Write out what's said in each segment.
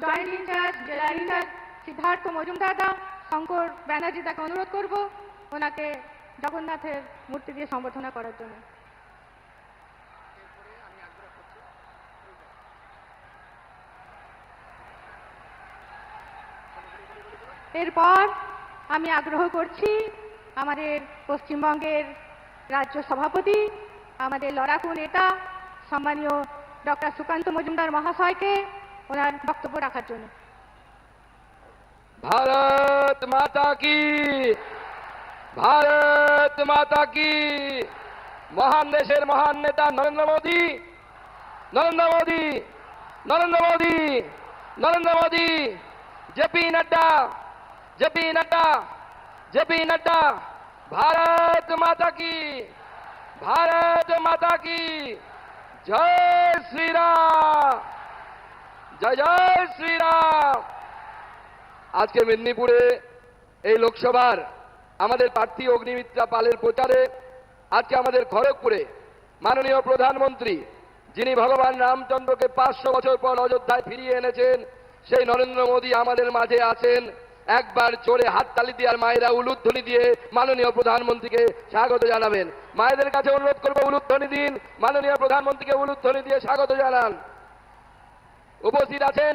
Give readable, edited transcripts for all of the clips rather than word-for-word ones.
Joint in charge জেলার in charge Siddharth Majumdar দা শঙ্কর ব্যানার্জি তাকে অনুরোধ করব ওনাকে জগন্নাথের মূর্তি দিয়ে সম্বর্ধনা করার জন্য। এরপর আমি আগ্রহ করছি আমাদের পশ্চিমবঙ্গের রাজ্য সভাপতি আমাদের লড়াকু নেতা সম্মানীয় ডক্টর সুকান্ত মজুমদার মহাশয়কে ওনার বক্তব্য রাখার জন্য। भारत माता की, भारत माता की। महान देशेर महान नेता Narendra Modi, Narendra Modi, Narendra Modi, Narendra Modi, JP Nadda, JP Nadda, JP Nadda. Bharat माता की, भारत माता की। जय श्री राम, जय जय श्री राम। আজকে মেদিনীপুরে এই লোকসভার আমাদের প্রার্থী অগ্নিমিত্রা পালের প্রচারে আজকে আমাদের খড়গপুরে মাননীয় প্রধানমন্ত্রী যিনি ভগবান রামচন্দ্রকে 500 বছর পর অযোধ্যায় ফিরিয়ে এনেছেন সেই নরেন্দ্র মোদী আমাদের মাঝে আছেন। একবার জোরে হাততালি দিয়ে আর মায়েরা উলুধ্বনি দিয়ে মাননীয় প্রধানমন্ত্রীকে স্বাগত জানাবেন। মায়েদের কাছে অনুরোধ করব উলুধ্বনি দিন, মাননীয় প্রধানমন্ত্রীকে উলুধ্বনি দিয়ে স্বাগত জানান। উপস্থিত আছেন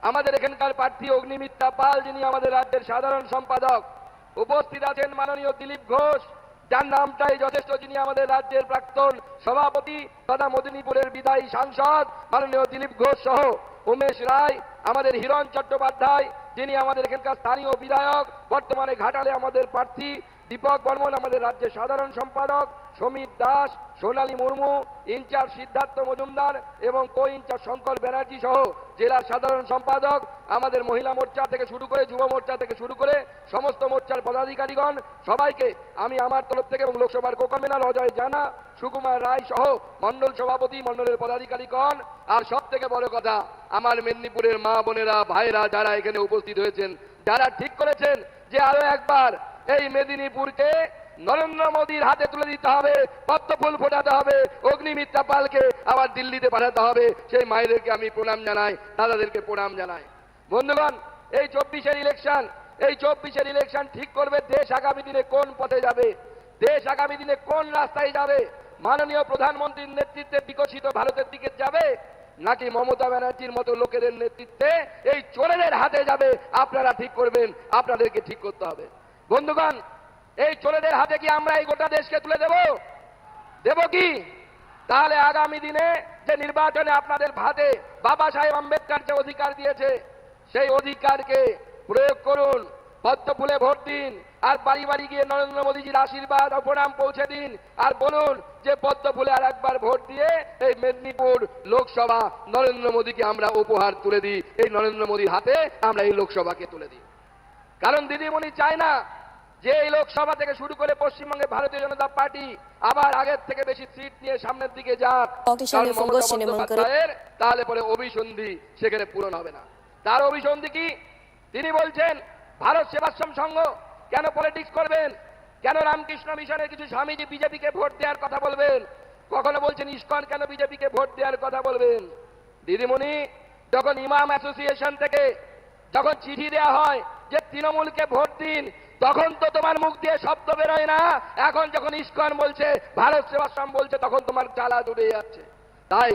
আমাদের এখানকার প্রার্থী অগ্নিমিত্রা পাল যিনি আমাদের রাজ্যের সাধারণ সম্পাদক। উপস্থিত আছেন মাননীয় দিলীপ ঘোষ যার নামটাই যথেষ্ট, যিনি আমাদের রাজ্যের প্রাক্তন সভাপতি তথা মেদিনীপুরের বিদায়ী সাংসদ মাননীয় দিলীপ ঘোষ সহ উমেশ রায়, আমাদের হিরণ চট্টোপাধ্যায় যিনি আমাদের এখানকার স্থানীয় বিধায়ক, বর্তমানে ঘাটালে আমাদের প্রার্থী দীপক বর্মন আমাদের রাজ্যের সাধারণ সম্পাদক, সমীর দাস, সোনালী মুর্মু, ইনচার্জ সিদ্ধার্থ মজুমদার এবং কো ইনচার্জ শঙ্কর ব্যানার্জি সহ জেলার সাধারণ সম্পাদক, আমাদের মহিলা মোর্চা থেকে শুরু করে যুব মোর্চা থেকে শুরু করে সমস্ত মোর্চার পদাধিকারীগণ সবাইকে আমি আমার তরফ থেকে এবং লোকসভার কো-কনভেনর অজয় জানা, সুকুমার রায় সহ মন্ডল সভাপতি মন্ডলের পদাধিকারীগণ আর সব থেকে বড় কথা আমার মেদিনীপুরের মা বোনেরা ভাইরা যারা এখানে উপস্থিত হয়েছেন, যারা ঠিক করেছেন যে আরো একবার এই মেদিনীপুরকে নরেন্দ্র মোদীর হাতে তুলে দিতে হবে, পদ্ম ফুল ফোটাতে হবে, অগ্নিমিত্রা পালকে আবার দিল্লিতে পাঠাতে হবে, সেই মায়েদেরকে আমি প্রণাম জানাই, দাদাদেরকে প্রণাম জানাই। বন্ধুগণ, এই 24-এর ইলেকশন, এই 24-এর ইলেকশন ঠিক করবে দেশ আগামী দিনে কোন পথে যাবে, দেশ আগামী দিনে কোন রাস্তায় যাবে। মাননীয় প্রধানমন্ত্রীর নেতৃত্বে বিকশিত ভারতের দিকে যাবে নাকি মমতা ব্যানার্জির মতো লোকেদের নেতৃত্বে এই চোরেদের হাতে যাবে, আপনারা ঠিক করবেন, আপনাদেরকে ঠিক করতে হবে। বন্ধুগণ, এই চোরেদের হাতে কি আমরা এই গোটা দেশকে তুলে দেব? দেব কি? তাহলে আগামী দিনে যে নির্বাচনে আপনাদের ভাতে বাবা সাহেব আম্বেদকর যে অধিকার দিয়েছে সেই অধিকারকে প্রয়োগ করুন, পদ্ম ফুলে ভোট দিন আর বাড়ি বাড়ি গিয়ে নরেন্দ্র মোদীজির আশীর্বাদ ও প্রণাম পৌঁছে দিন আর বলুন যে পদ্ম ফুলে আর একবার ভোট দিয়ে এই মেদিনীপুর লোকসভা নরেন্দ্র মোদীকে আমরা উপহার তুলে দিই, এই নরেন্দ্র মোদীর হাতে আমরা এই লোকসভাকে তুলে দিই। কারণ দিদিমণি চায় না যে এই লোকসভা থেকে শুরু করে পশ্চিমবঙ্গে ভারতীয় জনতা পার্টি আবার আগের থেকে বেশি সিট নিয়ে সামনের দিকে যাক, তাহলে পরে অভিসন্ধি সেখানে পূরণ হবে না। তার অভিসন্ধি কি? তিনি বলছেন ভারত সেবাশ্রম সংঘ কেন পলিটিক্স করবেন, কেন রামকৃষ্ণ মিশনের কিছু স্বামীজি বিজেপিকে ভোট দেওয়ার কথা বলবেন, কখনো বলছেন ইসকন কেন বিজেপিকে ভোট দেওয়ার কথা বলবেন। দিদিমণি, যখন ইমাম অ্যাসোসিয়েশন থেকে যখন চিঠি দেওয়া হয় যে তৃণমূলকে ভোট দিন, তখন তো তোমার মুখ দিয়ে শব্দ বেরোয় না। এখন যখন ইসকন বলছে, ভারত সেবাশ্রম বলছে, তখন তোমার জ্বালা উঠে যাচ্ছে। তাই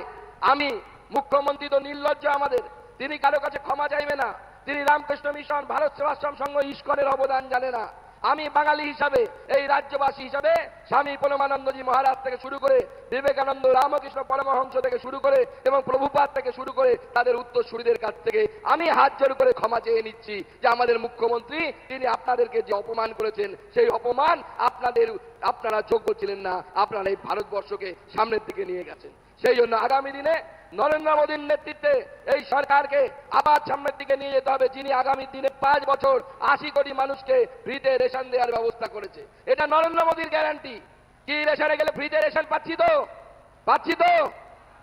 আমি, মুখ্যমন্ত্রী তো নির্লজ্জ আমাদের, তিনি কারো কাছে ক্ষমা চাইবে না, তিনি রামকৃষ্ণ মিশন, ভারত সেবাশ্রম সংঘ, ইসকনের অবদান জানে না। আমি বাঙালি হিসাবে, এই রাজ্যবাসী হিসাবে স্বামী পরমানন্দজি মহারাজ থেকে শুরু করে বিবেকানন্দ, রামকৃষ্ণ পরমহংস থেকে শুরু করে এবং প্রভুপাদ থেকে শুরু করে তাদের উত্তরসূরিদের কাছ থেকে আমি হাত জোর করে ক্ষমা চেয়ে নিচ্ছি যে আমাদের মুখ্যমন্ত্রী তিনি আপনাদেরকে যে অপমান করেছেন সেই অপমান আপনারা যোগ্য ছিলেন না, আপনারা এই ভারতবর্ষকে সামনের দিকে নিয়ে গেছেন। সেই জন্য আগামী দিনে নরেন্দ্র মোদীর নেতৃত্বে এই সরকারকে আবার সামনের দিকে নিয়ে যেতে হবে, যিনি আগামী দিনে 5 বছর 80 কোটি মানুষকে ফ্রিতে রেশন দেওয়ার ব্যবস্থা করেছে। এটা নরেন্দ্র মোদীর গ্যারান্টি। কি রেশনে গেলে ফ্রিতে রেশন পাচ্ছি তো? পাচ্ছি তো?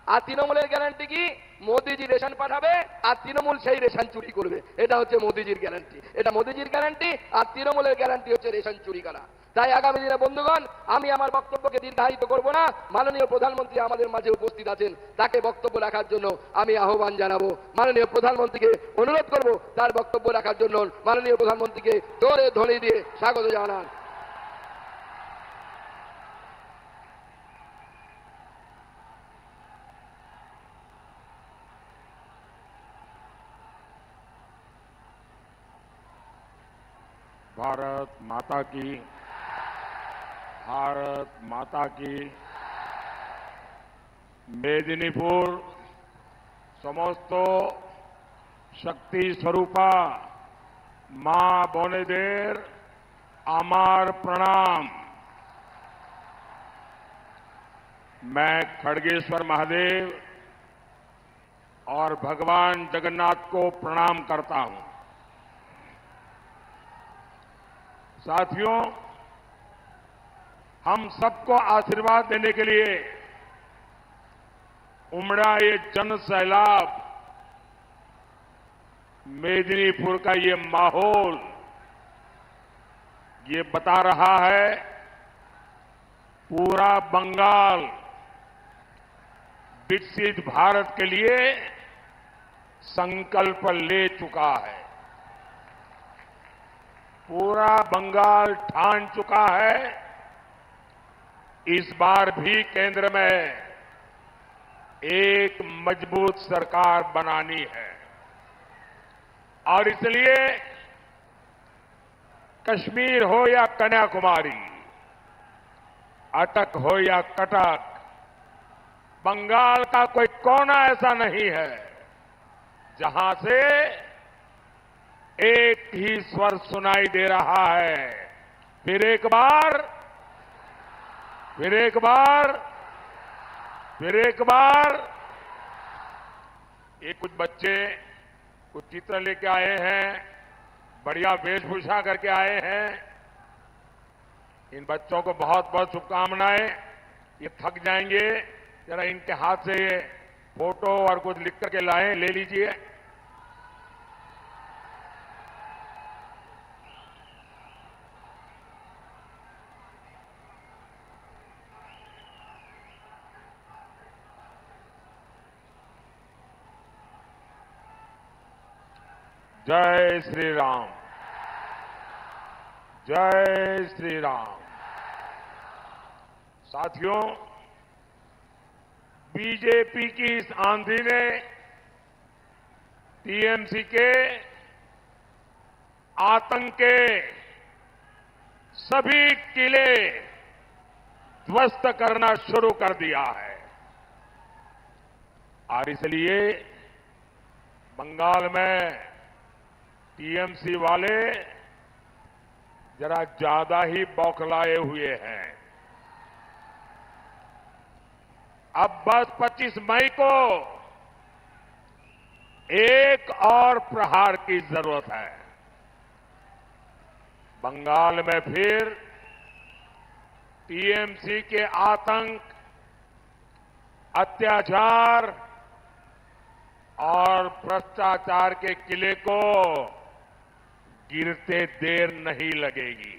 আর তৃণমূলের গ্যারান্টি কি? মোদীজি রেশন পাঠাবে আর তৃণমূল সেই রেশন চুরি করবে। এটা হচ্ছে মোদীজির গ্যারান্টি, এটা মোদীজির গ্যারান্টি। আর তৃণমূলের গ্যারান্টি হচ্ছে রেশন চুরি করা। তাই আগামী দিনে বন্ধুগণ, আমি আমার বক্তব্যকে দীর্ঘায়িত করব না। মাননীয় প্রধানমন্ত্রী আমাদের মাঝে উপস্থিত আছেন, তাকে বক্তব্য রাখার জন্য আমি আহ্বান জানাবো। মাননীয় প্রধানমন্ত্রীকে অনুরোধ করব তার বক্তব্য রাখার জন্য। মাননীয় প্রধানমন্ত্রীকে জোরে ধ্বনি দিয়ে স্বাগত জানান। भारत माता की, भारत माता की। मेदिनीपुर समस्त शक्ति स्वरूपा मां बोनेदेर आमार प्रणाम। मैं खड़गेश्वर महादेव और भगवान जगन्नाथ को प्रणाम करता हूं। साथियों, हम सबको आशीर्वाद देने के लिए उमड़ा ये जन सैलाब, मेदिनीपुर का ये माहौल ये बता रहा है पूरा बंगाल विकसित भारत के लिए संकल्प ले चुका है। पूरा बंगाल ठान चुका है इस बार भी केंद्र में एक मजबूत सरकार बनानी है। और इसलिए कश्मीर हो या कन्याकुमारी, अटक हो या कटक, बंगाल का कोई कोना ऐसा नहीं है जहां से एक ही स्वर सुनाई दे रहा है। फिर एक बार, फिर एक बार, फिर एक बार। ये कुछ बच्चे कुछ चित्र लेके आए हैं, बढ़िया वेशभूषा करके आए हैं। इन बच्चों को बहुत बहुत शुभकामनाएं। ये थक जाएंगे, जरा इनके हाथ से ये फोटो और कुछ लिख करके लाएं, ले लीजिए। जय श्री राम, जय श्री राम। साथियों, बीजेपी की इस आंधी ने टीएमसी के आतंक के सभी किले ध्वस्त करना शुरू कर दिया है। और इसलिए बंगाल में टीएमसी वाले जरा ज्यादा ही बौखलाए हुए हैं। अब बस 25 मई को एक और प्रहार की जरूरत है। बंगाल में फिर टीएमसी के आतंक, अत्याचार और भ्रष्टाचार के किले को गिरते देर नहीं लगेगी।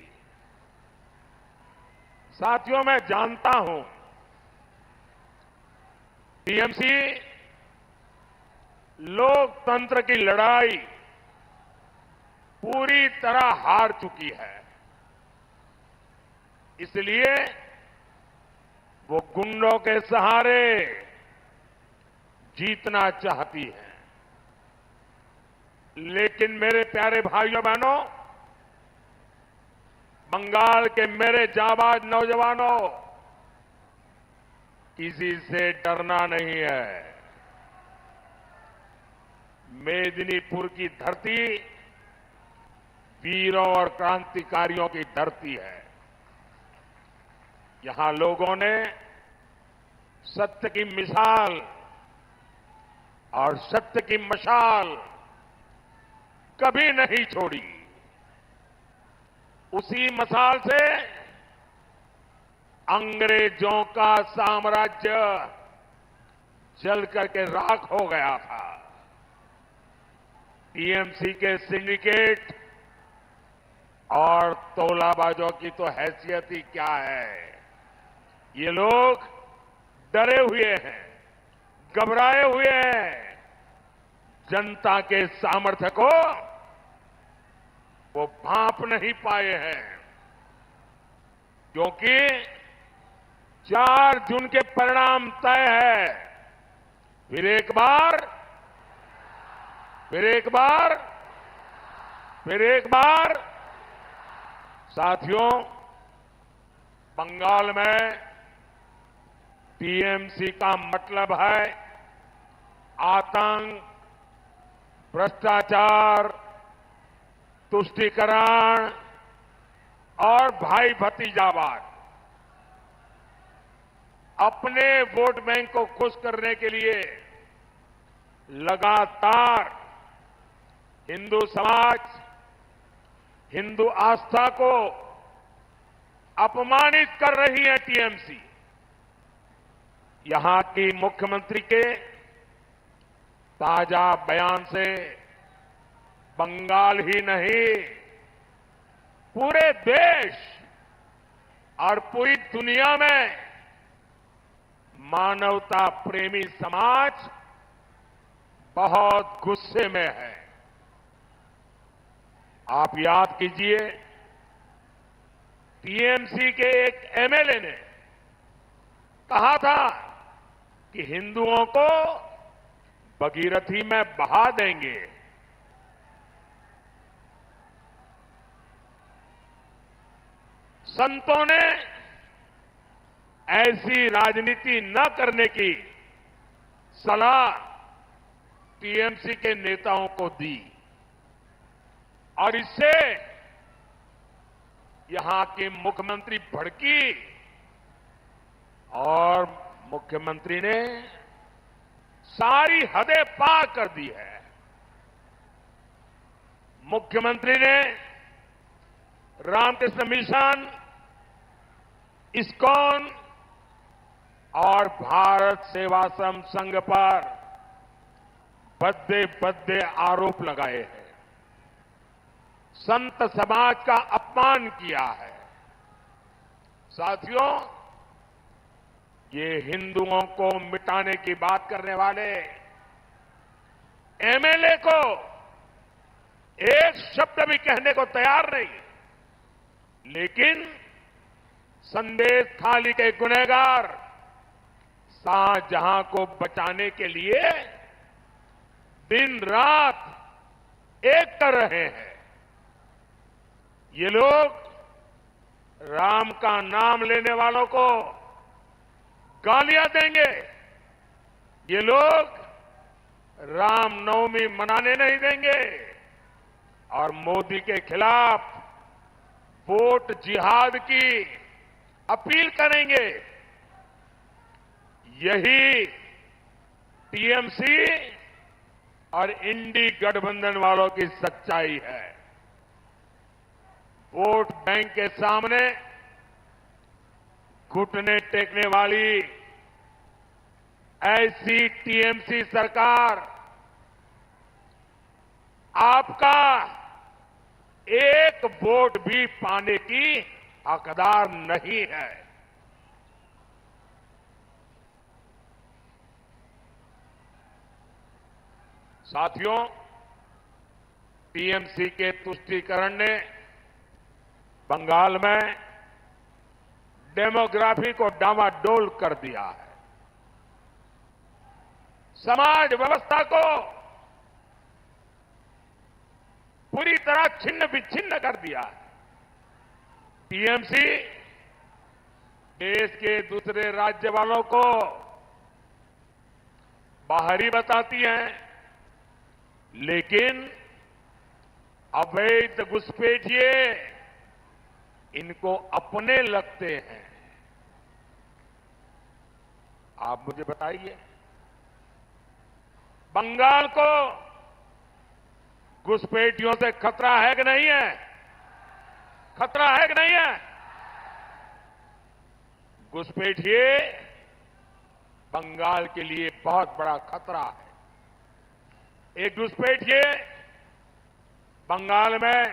साथियों, मैं जानता हूं टीएमसी लोकतंत्र की लड़ाई पूरी तरह हार चुकी है। इसलिए वो गुंडों के सहारे जीतना चाहती है। लेकिन मेरे प्यारे भाइयों बहनों, बंगाल के मेरे जाबाज नौजवानों, किसी से डरना नहीं है। मेदिनीपुर की धरती वीरों और क्रांतिकारियों की धरती है। यहां लोगों ने सत्य की मिसाल और सत्य की मशाल कभी नहीं छोड़ी। उसी मसाल से अंग्रेजों का साम्राज्य जल करके राख हो गया था। टीएमसी के सिंडिकेट और तौलाबाजों की तो हैसियत ही क्या है। ये लोग डरे हुए हैं, घबराए हुए हैं। जनता के सामर्थ्य को वो भांप नहीं पाए हैं, क्योंकि 4 जून के परिणाम तय है। फिर एक बार, फिर एक बार, फिर एक बार। साथियों, बंगाल में टीएमसी का मतलब है आतंक, भ्रष्टाचार, तुष्टीकरण और भाई भतीजावाद। अपने वोट बैंक को खुश करने के लिए लगातार हिंदू समाज, हिंदू आस्था को अपमानित कर रही है टीएमसी। यहां की मुख्यमंत्री के ताजा बयान से बंगाल ही नहीं, पूरे देश और पूरी दुनिया में मानवता प्रेमी समाज बहुत गुस्से में है। आप याद कीजिए, टीएमसी के एक एमएलए ने कहा था कि हिंदुओं को भगीरथी में बहा देंगे। संतों ने ऐसी राजनीति न करने की सलाह टीएमसी के नेताओं को दी और इससे यहां की मुख्यमंत्री भड़की और मुख्यमंत्री ने सारी हदें पार कर दी है। मुख्यमंत्री ने रामकृष्ण मिशन, इस्कॉन और भारत सेवाश्रम संघ पर भद्दे भद्दे आरोप लगाए हैं, संत समाज का अपमान किया है। साथियों, ये हिंदुओं को मिटाने की बात करने वाले एमएलए को एक शब्द भी कहने को तैयार नहीं, लेकिन संदेश खाली के गुनहगार शाहजहां को बचाने के लिए दिन रात एक कर रहे हैं। ये लोग राम का नाम लेने वालों को गालियां देंगे, ये लोग रामनवमी मनाने नहीं देंगे और मोदी के खिलाफ वोट जिहाद की अपील करेंगे। यही टीएमसी और इंडी गठबंधन वालों की सच्चाई है। वोट बैंक के सामने घुटने टेकने वाली ऐसी टीएमसी सरकार आपका एक वोट भी पाने की हकदार नहीं है। साथियों, टीएमसी के तुष्टीकरण ने बंगाल में डेमोग्राफी को डामाडोल कर दिया है, समाज व्यवस्था को पूरी तरह छिन्न विच्छिन्न कर दिया है। टीएमसी देश के दूसरे राज्य वालों को बाहरी बताती है, लेकिन अवैध घुसपैठिए इनको अपने लगते हैं। आप मुझे बताइए, बंगाल को घुसपैठियों से खतरा है कि नहीं है? खतरा है कि नहीं है? घुसपैठिए बंगाल के लिए बहुत बड़ा खतरा है। एक घुसपैठिए बंगाल में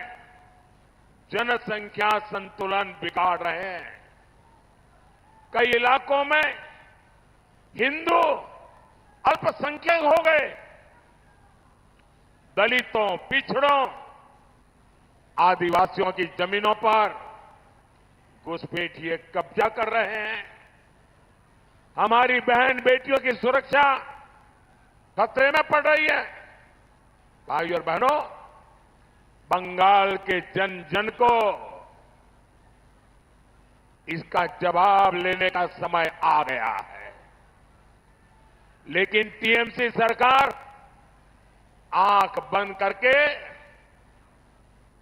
जनसंख्या संतुलन बिगाड़ रहे हैं। कई इलाकों में हिंदू अल्पसंख्यक हो गए। दलितों, पिछड़ों, आदिवासियों की जमीनों पर घुसपैठिए कब्जा कर रहे हैं। हमारी बहन बेटियों की सुरक्षा खतरे में पड़ रही है। भाइयों और बहनों, बंगाल के जन जन को इसका जवाब लेने का समय आ गया है। लेकिन टीएमसी सरकार आंख बंद करके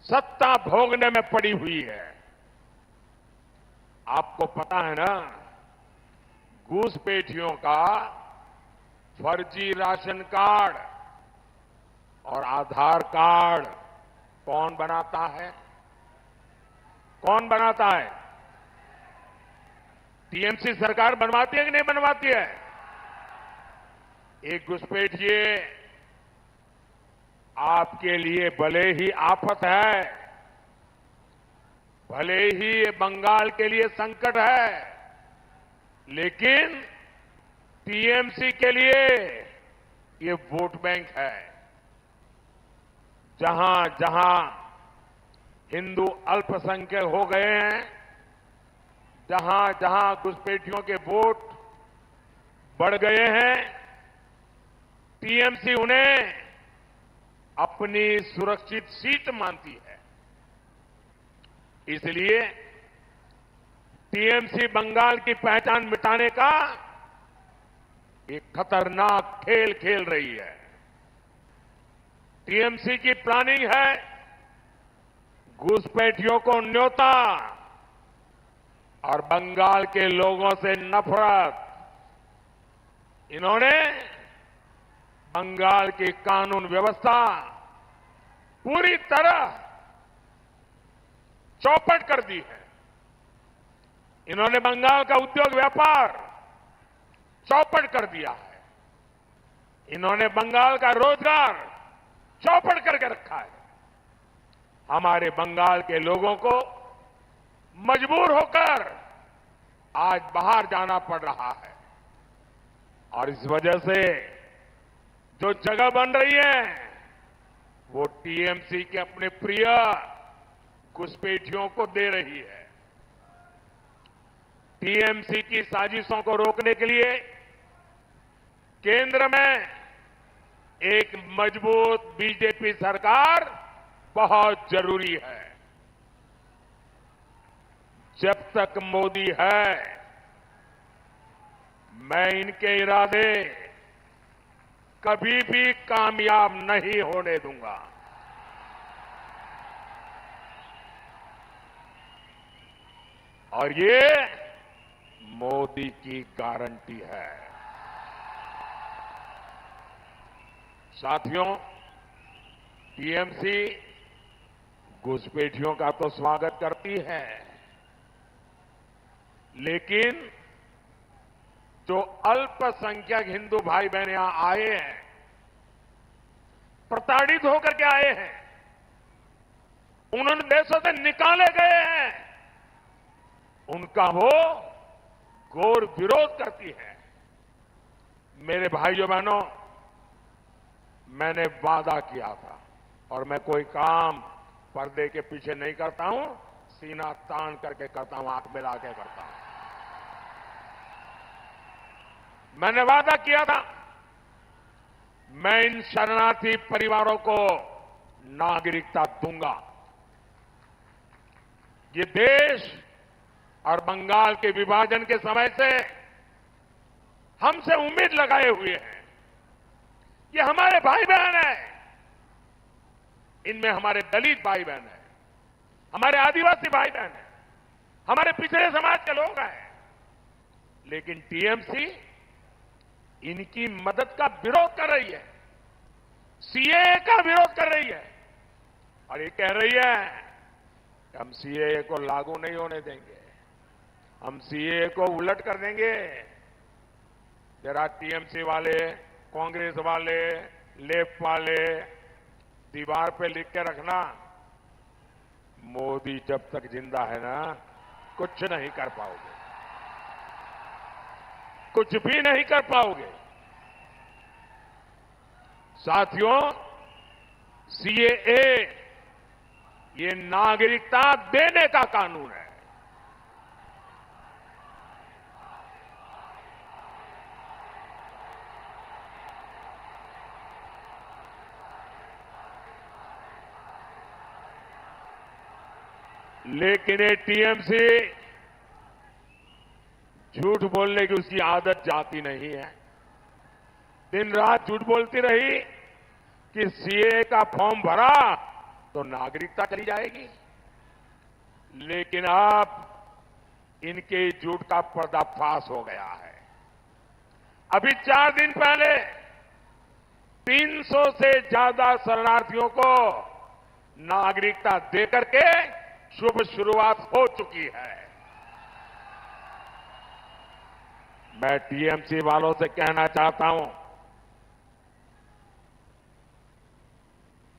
सत्ता भोगने में पड़ी हुई है। आपको पता है ना, घुसपैठियों का फर्जी राशन कार्ड और आधार कार्ड कौन बनाता है? कौन बनाता है? टीएमसी सरकार बनवाती है कि नहीं बनवाती है? एक घुसपैठिए आपके लिए भले ही आफत है, भले ही ये बंगाल के लिए संकट है, लेकिन टीएमसी के लिए ये वोट बैंक है। जहां जहां हिंदू अल्पसंख्यक हो गए हैं, जहां जहां घुसपैठियों के वोट बढ़ गए हैं, टीएमसी उन्हें अपनी सुरक्षित सीट मानती है। इसलिए टीएमसी बंगाल की पहचान मिटाने का एक खतरनाक खेल खेल रही है। टीएमसी की प्लानिंग है घुसपैठियों को न्योता और बंगाल के लोगों से नफरत। इन्होंने बंगाल की कानून व्यवस्था पूरी तरह चौपट कर दी है। इन्होंने बंगाल का उद्योग व्यापार चौपट कर दिया है। इन्होंने बंगाल का रोजगार चौपट करके रखा है। हमारे बंगाल के लोगों को मजबूर होकर आज बाहर जाना पड़ रहा है। और इस वजह से जो जगह बन रही है वो टीएमसी के अपने प्रिय घुसपैठियों को दे रही है। टीएमसी की साजिशों को रोकने के लिए केंद्र में एक मजबूत बीजेपी सरकार बहुत जरूरी है। जब तक मोदी है, मैं इनके इरादे कभी भी कामयाब नहीं होने दूंगा। और ये मोदी की गारंटी है। साथियों, टीएमसी घुसपैठियों का तो स्वागत करती है, लेकिन जो अल्पसंख्यक हिंदू भाई बहन यहां आए हैं, प्रताड़ित होकर के आए हैं, उन्होंने देशों से निकाले गए हैं, उनका वो घोर विरोध करती है। मेरे भाइयों बहनों, मैंने वादा किया था और मैं कोई काम पर्दे के पीछे नहीं करता हूं, सीना तान करके करता हूं, आंख मिला के करता हूं। मैंने वादा किया था मैं इन शरणार्थी परिवारों को नागरिकता दूंगा। ये देश और बंगाल के विभाजन के समय से हमसे उम्मीद लगाए हुए हैं। ये हमारे भाई बहन हैं, इनमें हमारे दलित भाई बहन हैं, हमारे आदिवासी भाई बहन हैं, हमारे पिछड़े समाज के लोग हैं। लेकिन टीएमसी इनकी मदद का विरोध कर रही है, सीएए का विरोध कर रही है, और ये कह रही है कि हम सीएए को लागू नहीं होने देंगे, हम सीएए को उलट कर देंगे। जरा टीएमसी वाले, कांग्रेस वाले, लेफ्ट वाले दीवार पे लिख के रखना, मोदी जब तक जिंदा है ना, कुछ नहीं कर पाओगे, कुछ भी नहीं कर पाओगे। साथियों, सीएए ये नागरिकता देने का कानून है। लेकिन ये टीएमसी झूठ बोलने की उसकी आदत जाती नहीं है। दिन रात झूठ बोलती रही कि सीए का फॉर्म भरा तो नागरिकता चली जाएगी। लेकिन अब इनके झूठ का पर्दाफाश हो गया है। अभी 4 दिन पहले 300 से ज्यादा शरणार्थियों को नागरिकता देकर के शुभ शुरुआत हो चुकी है। मैं टीएमसी वालों से कहना चाहता हूं,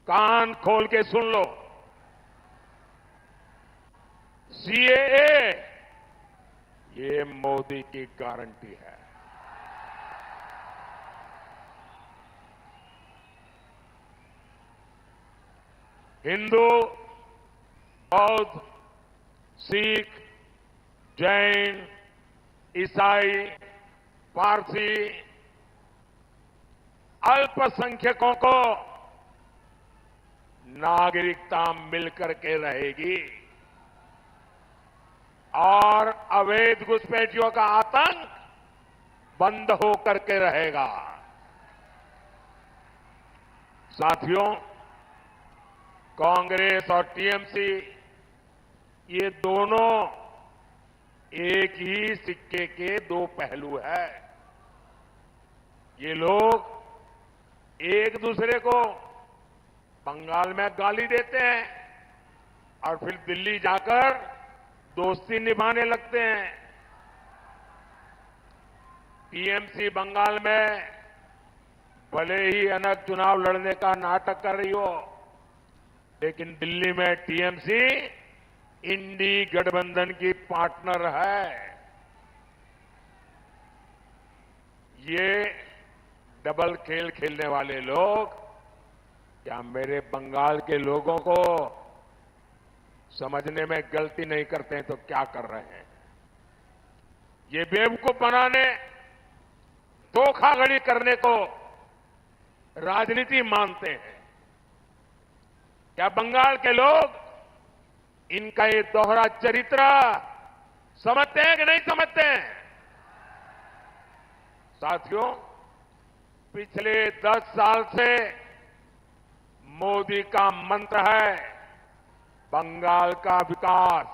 कान खोल के सुन लो। सीएए ये मोदी की गारंटी है। हिंदू, बौद्ध, सिख, जैन, ईसाई, पारसी, अल्पसंख्यकों को नागरिकता मिलकर के रहेगी और अवैध घुसपैठियों का आतंक बंद होकर के रहेगा। साथियों, कांग्रेस और टीएमसी ये दोनों एक ही सिक्के के 2 पहलू है। ये लोग एक दूसरे को बंगाल में गाली देते हैं और फिर दिल्ली जाकर दोस्ती निभाने लगते हैं। टीएमसी बंगाल में भले ही अनग चुनाव लड़ने का नाटक कर रही हो, लेकिन दिल्ली में टीएमसी इंडी गठबंधन की पार्टनर है। ये डबल खेल खेलने वाले लोग क्या मेरे बंगाल के लोगों को समझने में गलती नहीं करते हैं तो क्या कर रहे हैं? ये बेवकूफ बनाने, धोखाधड़ी करने को राजनीति मानते हैं। क्या बंगाल के लोग इनका ये दोहरा चरित्र समझते हैं कि नहीं समझते हैं? साथियों, पिछले 10 साल से मोदी का मंत्र है बंगाल का विकास,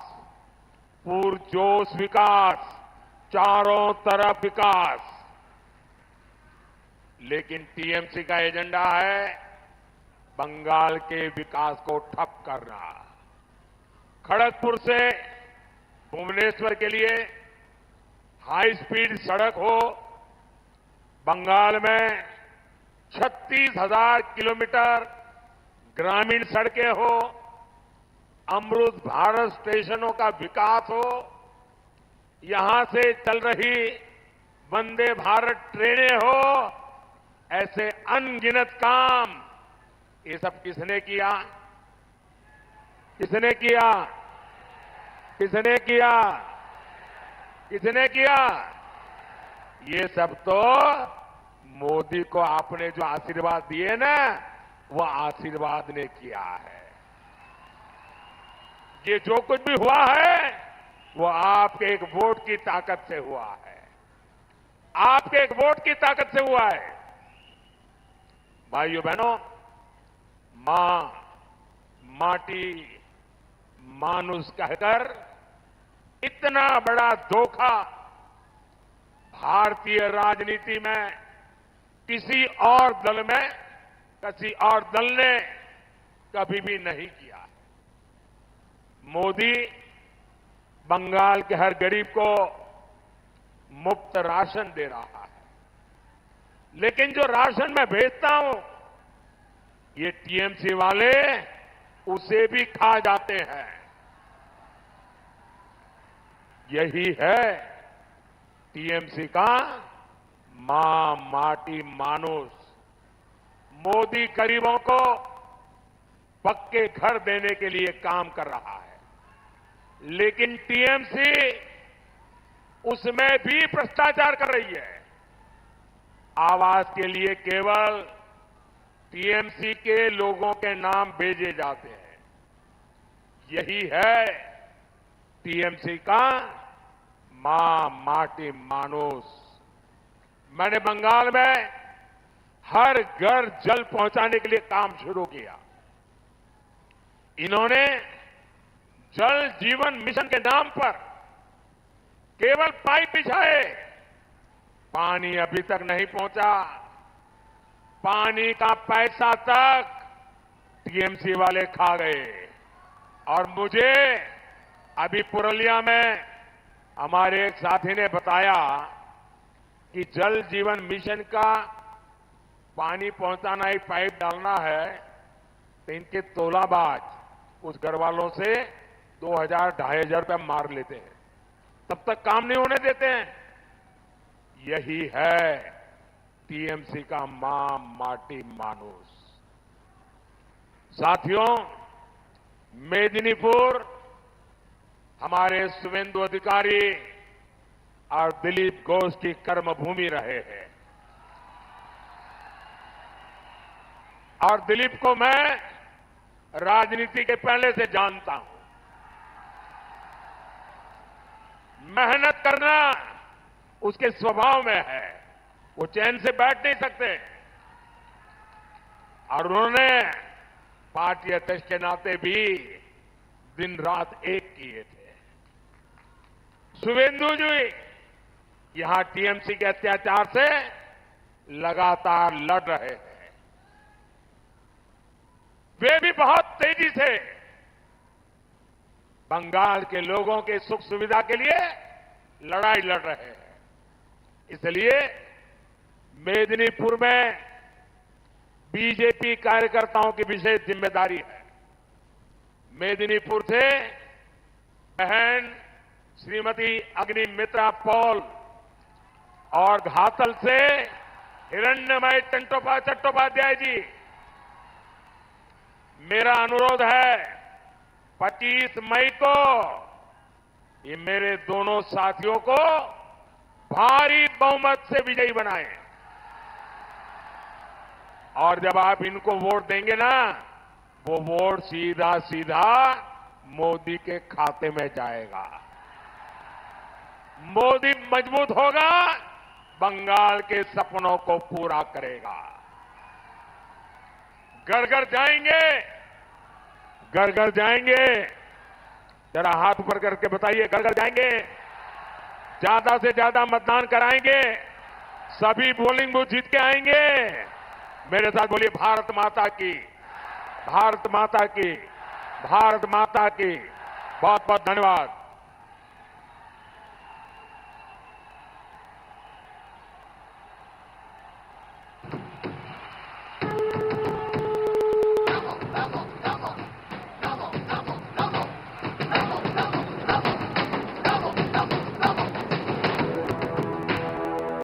पुरजोश विकास, चारों तरफ विकास। लेकिन टीएमसी का एजेंडा है बंगाल के विकास को ठप करना। खड़गपुर से भुवनेश्वर के लिए हाई स्पीड सड़क हो, बंगाल में 36,000 किलोमीटर ग्रामीण सड़कें हो, अमृत भारत स्टेशनों का विकास हो, यहां से चल रही वंदे भारत ट्रेनें हो, ऐसे अनगिनत काम ये सब किसने किया? किसने किया? किसने किया? किसने किया? ये सब तो मोदी को आपने जो आशीर्वाद दिए ना, वो आशीर्वाद ने किया है। ये जो कुछ भी हुआ है वो आपके एक वोट की ताकत से हुआ है। आपके एक वोट की ताकत से हुआ है। भाइयों बहनों, मां, माटी, मानुष कहकर इतना बड़ा धोखा भारतीय राजनीति में किसी और दल ने कभी भी नहीं किया। मोदी बंगाल के हर गरीब को मुफ्त राशन दे रहा है, लेकिन जो राशन मैं भेजता हूं ये टीएमसी वाले उसे भी खा जाते हैं। यही है टीएमसी का मां माटी मानुस। मोदी गरीबों को पक्के घर देने के लिए काम कर रहा है, लेकिन टीएमसी उसमें भी भ्रष्टाचार कर रही है। आवास के लिए केवल टीएमसी के लोगों के नाम भेजे जाते हैं। यही है टीएमसी का मां माटी मानुस। मैंने बंगाल में हर घर जल पहुंचाने के लिए काम शुरू किया। इन्होंने जल जीवन मिशन के नाम पर केवल पाइप बिछाए, पानी अभी तक नहीं पहुंचा। पानी का पैसा तक टीएमसी वाले खा गए। और मुझे अभी पुरुलिया में हमारे एक साथी ने बताया कि जल जीवन मिशन का पानी पहुंचाना ही पाइप डालना है, तो इनके तोलाबाज उस घर वालों से 2,000-2,500 रुपया मार लेते हैं, तब तक काम नहीं होने देते हैं। यही है टीएमसी का मां माटी मानुस। साथियों, मेदिनीपुर हमारे शुभेंदु अधिकारी और दिलीप घोष की कर्मभूमि रहे हैं। और दिलीप को मैं राजनीति के पहले से जानता हूं। मेहनत करना उसके स्वभाव में है, वो चैन से बैठ नहीं सकते। और उन्होंने पार्टी अध्यक्ष के नाते भी दिन रात एक किए थे। शुभेंदु जी यहां टीएमसी के अत्याचार से लगातार लड़ रहे हैं। वे भी बहुत तेजी से बंगाल के लोगों के सुख सुविधा के लिए लड़ाई लड़ रहे हैं। इसलिए मेदिनीपुर में बीजेपी कार्यकर्ताओं की विशेष जिम्मेदारी है। मेदिनीपुर से बहन श्रीमती अग्निमित्रा पॉल और घातल से हिरण्यमय चट्टोपाध्याय जी, मेरा अनुरोध है 25 मई को ये मेरे दोनों साथियों को भारी बहुमत से विजयी बनाएं। और जब आप इनको वोट देंगे ना, वो वोट सीधा सीधा मोदी के खाते में जाएगा। मोदी मजबूत होगा, बंगाल के सपनों को पूरा करेगा। घर घर जाएंगे, घर घर जाएंगे। जरा हाथ ऊपर करके बताइए, घर घर जाएंगे, ज्यादा से ज्यादा मतदान कराएंगे, सभी पोलिंग बूथ जीत के आएंगे। मेरे साथ बोलिए, भारत माता की, भारत माता की, भारत माता की। बहुत बहुत धन्यवाद।